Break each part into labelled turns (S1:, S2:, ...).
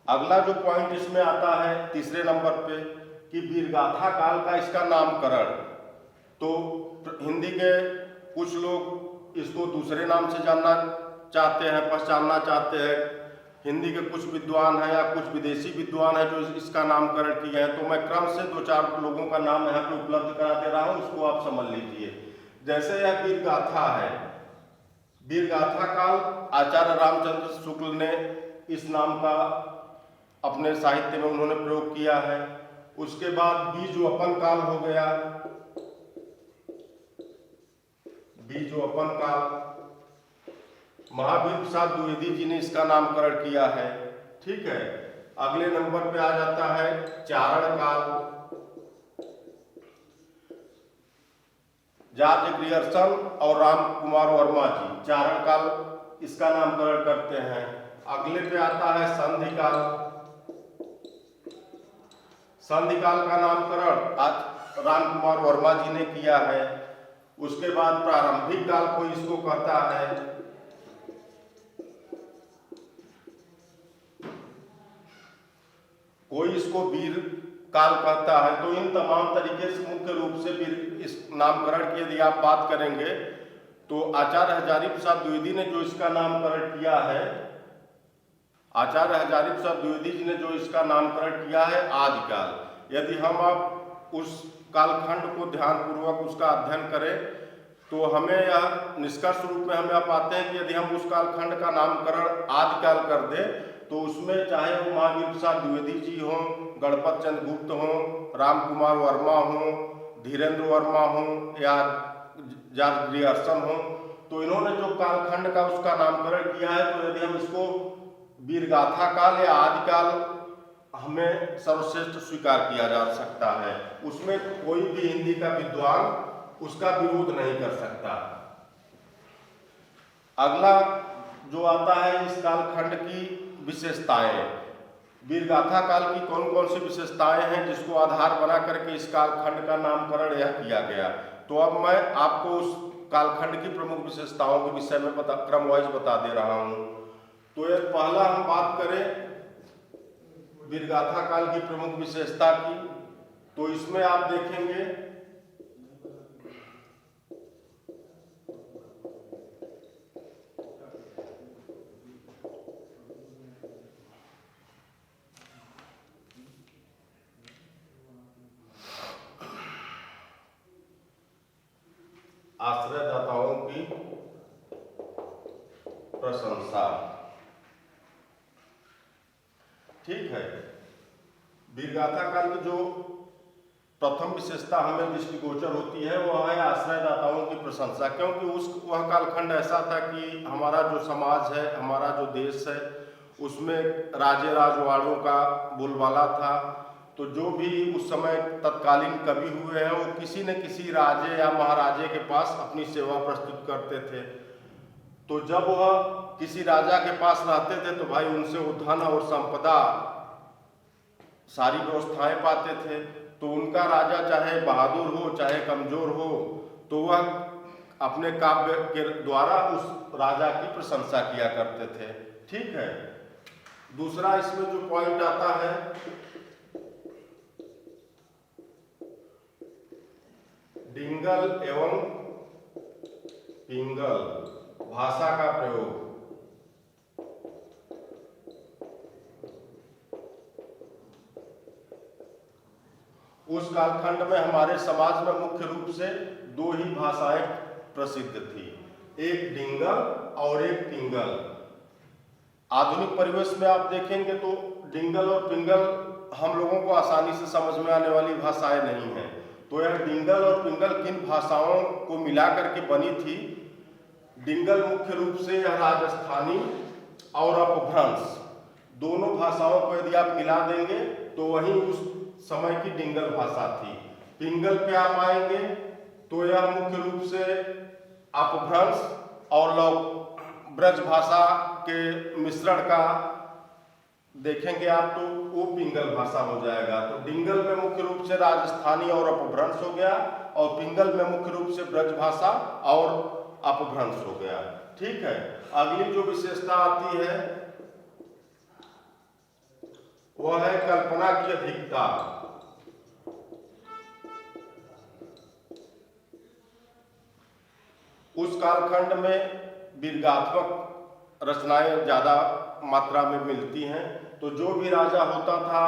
S1: अगला जो पॉइंट इसमें आता है तीसरे नंबर पे कि वीरगाथा काल का इसका नामकरण। तो हिंदी के कुछ लोग इसको दूसरे नाम से जानना चाहते हैं, पहचानना चाहते हैं। हिंदी के कुछ विद्वान हैं या कुछ विदेशी विद्वान हैं जो इसका नामकरण किए हैं। तो मैं क्रम से 2-4 लोगों का नाम यहाँ पे उपलब्ध करा दे रहा हूँ, उसको आप समझ लीजिए। जैसे यह वीरगाथा है, वीरगाथा काल आचार्य रामचंद्र शुक्ल ने इस नाम का अपने साहित्य में उन्होंने प्रयोग किया है। उसके बाद बीजवपन काल हो गया, बीजवपन काल महावीर प्रसाद द्विवेदी जी ने इसका नामकरण किया है। ठीक है, अगले नंबर पे आ जाता है चारण काल। जॉर्ज ग्रियर्सन और राम कुमार वर्मा जी चारण काल इसका नामकरण करते हैं। अगले पे आता है संधि काल। संधि काल का नामकरण आज राम कुमार वर्मा जी ने किया है। उसके बाद प्रारंभिक काल कोई इसको कहता है, कोई इसको वीर काल कहता है। तो इन तमाम तरीके से मुख्य रूप से इस नामकरण की यदि आप बात करेंगे तो आचार्य हजारी प्रसाद द्विवेदी ने जो इसका नामकरण किया है, आचार्य हजारी प्रसाद द्विवेदी जी ने जो इसका नामकरण किया है आदिकाल। यदि हम अब उस कालखंड को ध्यानपूर्वक उसका अध्ययन करें तो हमें यह निष्कर्ष रूप में हम यह पाते हैं कि यदि हम उस कालखंड का नामकरण आदिकाल कर दें तो उसमें चाहे वो महावीर प्रसाद द्विवेदी जी हों, गणपत चंद्र गुप्त हों, राम कुमार वर्मा हों, धीरेन्द्र वर्मा हों या जॉर्ज ग्रियर्सन हों, तो इन्होंने जो कालखंड का उसका नामकरण किया है, तो यदि हम इसको वीरगाथा काल या आदिकाल हमें सर्वश्रेष्ठ स्वीकार किया जा सकता है। उसमें कोई भी हिंदी का विद्वान उसका विरोध नहीं कर सकता। अगला जो आता है इस कालखंड की विशेषताएं, वीरगाथा काल की कौन कौन सी विशेषताएं हैं जिसको आधार बना करके इस कालखंड का नामकरण यह किया गया। तो अब मैं आपको उस कालखंड की प्रमुख विशेषताओं के विषय में क्रम वाइज बता दे रहा हूं। तो यह पहला हम बात करें वीरगाथा काल की प्रमुख विशेषता की, तो इसमें आप देखेंगे आश्रयदाताओं की प्रशंसा। ठीक है, वीरगाथा काल की जो प्रथम विशेषता हमें दृष्टिगोचर होती है वह है आश्रयदाताओं की प्रशंसा। क्योंकि वह कालखंड ऐसा था कि हमारा जो समाज है, हमारा जो देश है, उसमें राजे राजवाड़ों का बोलबाला था। तो जो भी उस समय तत्कालीन कवि हुए हैं वो किसी न किसी राजे या महाराजे के पास अपनी सेवा प्रस्तुत करते थे। तो जब वह किसी राजा के पास रहते थे तो भाई उनसे वो धन और संपदा सारी व्यवस्थाएं पाते थे। तो उनका राजा चाहे बहादुर हो चाहे कमजोर हो, तो वह अपने काव्य के द्वारा उस राजा की प्रशंसा किया करते थे। ठीक है, दूसरा इसमें जो पॉइंट आता है डिंगल एवं पिंगल भाषा का प्रयोग। उस कालखंड में हमारे समाज में मुख्य रूप से दो ही भाषाएं प्रसिद्ध थी, एक डिंगल और एक पिंगल। आधुनिक परिवेश में आप देखेंगे तो डिंगल और पिंगल हम लोगों को आसानी से समझ में आने वाली भाषाएं नहीं हैं। तो यह डिंगल और पिंगल किन भाषाओं को मिलाकर के बनी थी। डिंगल मुख्य रूप से यह राजस्थानी और अपभ्रंश दोनों भाषाओं को यदि आप मिला देंगे तो वही उस समय की डिंगल भाषा थी। पिंगल पे आप आएंगे तो यह मुख्य रूप से अपभ्रंश और ब्रज भाषा के मिश्रण का देखेंगे आप, तो वो पिंगल भाषा हो जाएगा। तो डिंगल में मुख्य रूप से राजस्थानी और अपभ्रंश हो गया और पिंगल में मुख्य रूप से ब्रज भाषा और अपभ्रंश हो गया। ठीक है, अगली जो विशेषता आती है वह है कल्पना की अधिकता। उस कालखंड में विर्गात्मक रचनाएं ज्यादा मात्रा में मिलती हैं, तो जो भी राजा होता था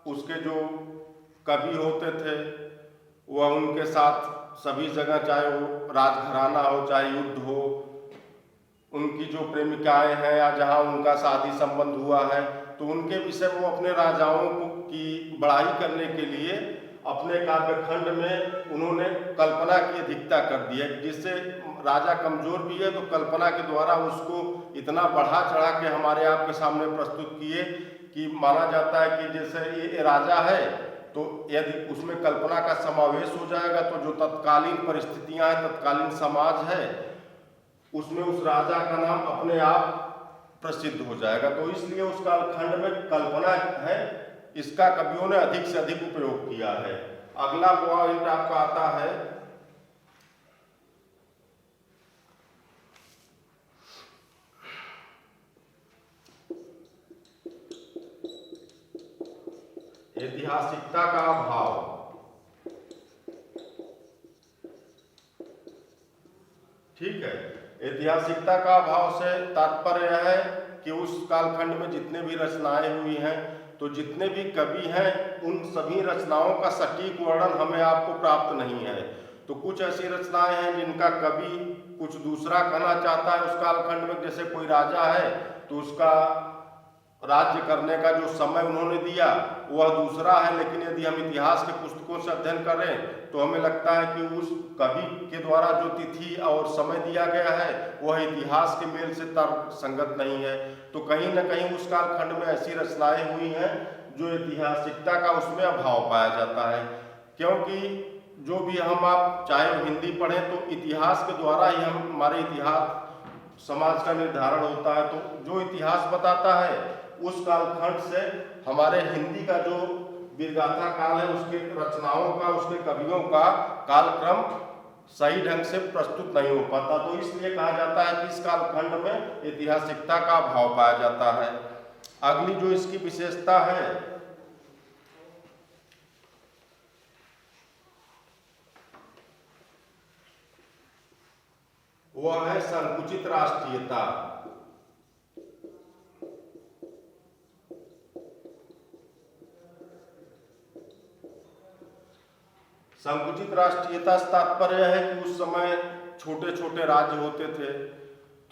S1: उसके जो कवि होते थे वह उनके साथ सभी जगह, चाहे वो राजघराना हो चाहे युद्ध हो, उनकी जो प्रेमिकाएं हैं या जहां उनका शादी संबंध हुआ है, तो उनके विषय में वो अपने राजाओं की बड़ाई करने के लिए अपने काव्यखंड में उन्होंने कल्पना की अधिकता कर दी है। जिससे राजा कमजोर भी है तो कल्पना के द्वारा उसको इतना बढ़ा चढ़ा के हमारे आपके सामने प्रस्तुत किए कि माना जाता है कि जैसे ये राजा है तो यदि उसमें कल्पना का समावेश हो जाएगा तो जो तत्कालीन परिस्थितियां हैं, तत्कालीन समाज है, उसमें उस राजा का नाम अपने आप प्रसिद्ध हो जाएगा। तो इसलिए उस कालखंड में कल्पना है, इसका कवियों ने अधिक से अधिक उपयोग किया है। अगला पॉइंट आपका आता है ऐतिहासिकता का अभाव। ठीक है, ऐतिहासिकता का अभाव से तात्पर्य है कि उस कालखंड में जितने भी रचनाएं हुई हैं, तो जितने भी कवि हैं उन सभी रचनाओं का सटीक वर्णन हमें आपको प्राप्त नहीं है। तो कुछ ऐसी रचनाएं हैं जिनका कवि कुछ दूसरा कहना चाहता है उस कालखंड में, जैसे कोई राजा है तो उसका राज्य करने का जो समय उन्होंने दिया वह दूसरा है, लेकिन यदि हम इतिहास के पुस्तकों से अध्ययन करें तो हमें लगता है कि उस कवि के द्वारा जो तिथि और समय दिया गया है वह इतिहास के मेल से तर्क संगत नहीं है। तो कहीं न कहीं उस कालखंड में ऐसी रचनाएं हुई हैं जो ऐतिहासिकता का उसमें अभाव पाया जाता है, क्योंकि जो भी हम आप चाहे हिंदी पढ़ें तो इतिहास के द्वारा ही हम हमारे इतिहास समाज का निर्धारण होता है। तो जो इतिहास बताता है उस कालखंड से हमारे हिंदी का जो वीरगाथा काल है उसके रचनाओं का, उसके कवियों का कालक्रम सही ढंग से प्रस्तुत नहीं हो पाता। तो इसलिए कहा जाता है कि इस कालखंड में ऐतिहासिकता का अभाव पाया जाता है। अगली जो इसकी विशेषता है वह है संकुचित राष्ट्रीयता। संकुचित राष्ट्रीयता से तात्पर्य है कि उस समय छोटे छोटे राज्य होते थे,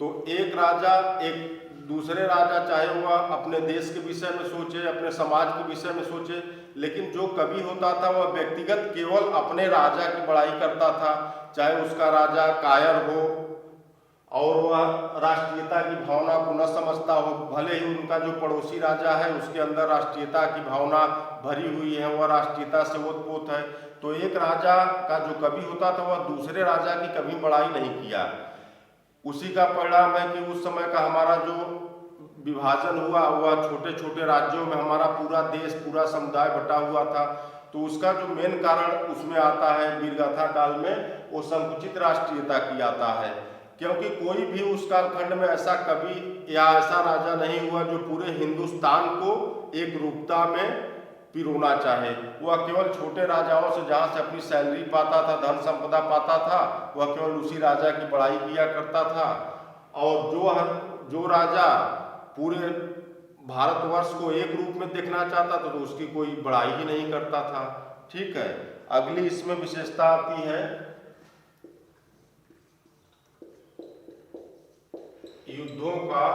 S1: तो एक राजा एक दूसरे राजा चाहे वह अपने देश के विषय में सोचे, अपने समाज के विषय में सोचे, लेकिन जो कवि होता था वह व्यक्तिगत केवल अपने राजा की बड़ाई करता था, चाहे उसका राजा कायर हो और वह राष्ट्रीयता की भावना को न समझता हो, भले ही उनका जो पड़ोसी राजा है उसके अंदर राष्ट्रीयता की भावना भरी हुई है, वह राष्ट्रीयता से ओतप्रोत है, तो एक राजा का जो कवि होता था वह दूसरे राजा की कभी बड़ाई नहीं किया। उसी का परिणाम है कि उस समय का हमारा जो विभाजन हुआ वह छोटे छोटे राज्यों में हमारा पूरा देश, पूरा समुदाय बटा हुआ था। तो उसका जो मेन कारण उसमें आता है वीरगाथा काल में, वो संकुचित राष्ट्रीयता की आता है, क्योंकि कोई भी उस कालखंड में ऐसा कवि या ऐसा राजा नहीं हुआ जो पूरे हिंदुस्तान को एक रूपता में पिरोना चाहे। वह केवल छोटे राजाओं से जहाँ से अपनी सैलरी पाता था, धन संपदा पाता था, वह केवल उसी राजा की बड़ाई किया करता था। और जो राजा पूरे भारतवर्ष को एक रूप में देखना चाहता था तो उसकी कोई बड़ाई ही नहीं करता था। ठीक है, अगली इसमें विशेषता आती है युद्धों का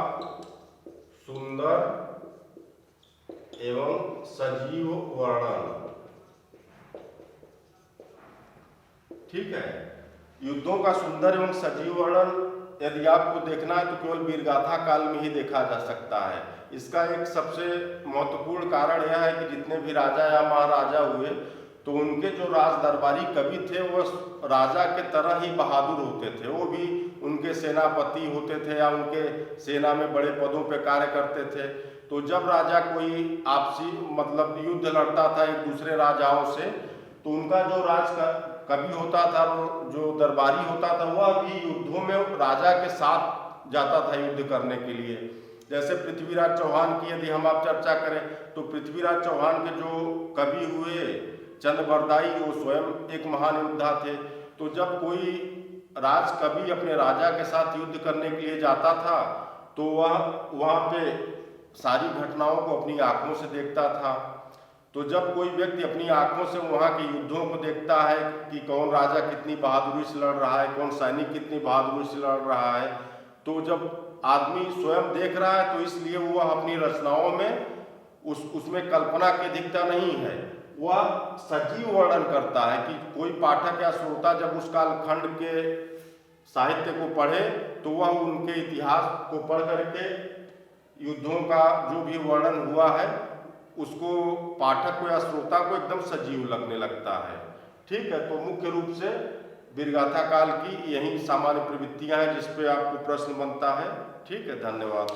S1: सुंदर एवं सजीव वर्णन। ठीक है, युद्धों का सुंदर एवं सजीव वर्णन यदि आपको देखना है तो केवल वीरगाथा काल में ही देखा जा सकता है। इसका एक सबसे महत्वपूर्ण कारण यह है कि जितने भी राजा या महाराजा हुए तो उनके जो राज दरबारी कवि थे वह राजा के तरह ही बहादुर होते थे। वो भी उनके सेनापति होते थे या उनके सेना में बड़े पदों पर कार्य करते थे। तो जब राजा कोई आपसी मतलब युद्ध लड़ता था एक दूसरे राजाओं से, तो उनका जो राज का कवि होता था, जो दरबारी होता था, वह भी युद्धों में राजा के साथ जाता था युद्ध करने के लिए। जैसे पृथ्वीराज चौहान की यदि हम आप चर्चा करें तो पृथ्वीराज चौहान के जो कवि हुए चंद्रबरदाई, वो स्वयं एक महान योद्धा थे। तो जब कोई राज कवि अपने राजा के साथ युद्ध करने के लिए जाता था तो वह वहाँ पे सारी घटनाओं को अपनी आंखों से देखता था। तो जब कोई व्यक्ति अपनी आंखों से वहाँ के युद्धों को देखता है कि कौन राजा कितनी बहादुरी से लड़ रहा है, कौन सैनिक कितनी बहादुरी से लड़ रहा है, तो जब आदमी स्वयं देख रहा है तो इसलिए वह अपनी रचनाओं में उसमें कल्पना की अधिकता नहीं है, वह सजीव वर्णन करता है कि कोई पाठक या श्रोता जब उस कालखंड के साहित्य को पढ़े तो वह उनके इतिहास को पढ़ करके युद्धों का जो भी वर्णन हुआ है उसको पाठक को या श्रोता को एकदम सजीव लगने लगता है। ठीक है, तो मुख्य रूप से वीरगाथा काल की यही सामान्य प्रवृत्तियां हैं जिस पे आपको प्रश्न बनता है। ठीक है, धन्यवाद।